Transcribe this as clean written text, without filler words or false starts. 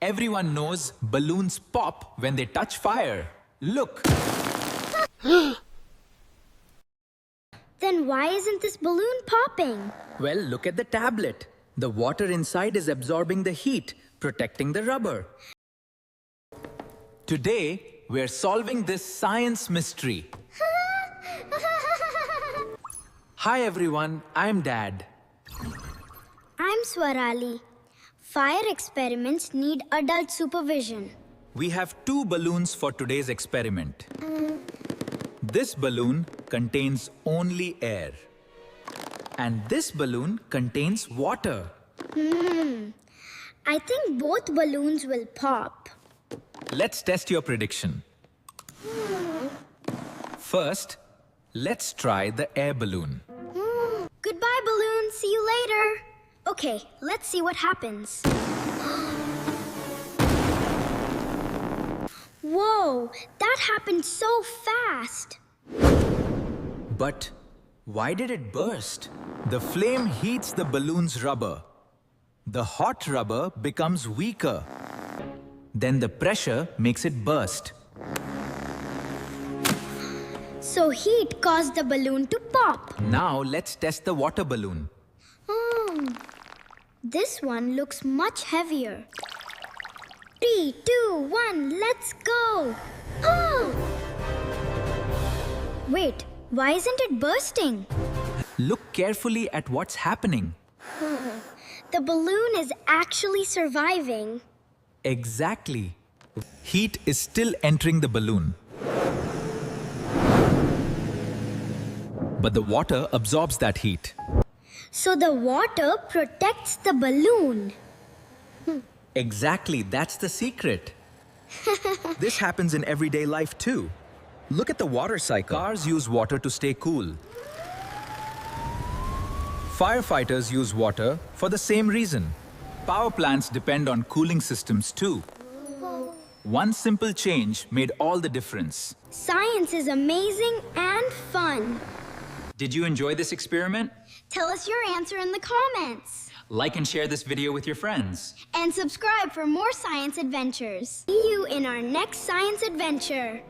Everyone knows balloons pop when they touch fire. Look. Then why isn't this balloon popping? Well, look at the tablet. The water inside is absorbing the heat, protecting the rubber. Today, we're solving this science mystery. Hi everyone, I'm Dad. I'm Swarali. Fire experiments need adult supervision. We have 2 balloons for today's experiment. This balloon contains only air. And this balloon contains water. I think both balloons will pop. Let's test your prediction. First, let's try the air balloon. Goodbye, balloon. See you later. Okay, let's see what happens. Whoa, that happened so fast. But why did it burst? The flame heats the balloon's rubber. The hot rubber becomes weaker. Then the pressure makes it burst. So heat caused the balloon to pop. Now let's test the water balloon. This one looks much heavier. 3, 2, 1, let's go! Wait, why isn't it bursting? Look carefully at what's happening. The balloon is actually surviving. Exactly. Heat is still entering the balloon. But the water absorbs that heat. So the water protects the balloon. Exactly, that's the secret. This happens in everyday life too. Look at the water cycle. Cars use water to stay cool. Firefighters use water for the same reason. Power plants depend on cooling systems too. One simple change made all the difference. Science is amazing and fun. Did you enjoy this experiment? Tell us your answer in the comments. Like and share this video with your friends. And subscribe for more science adventures. See you in our next science adventure.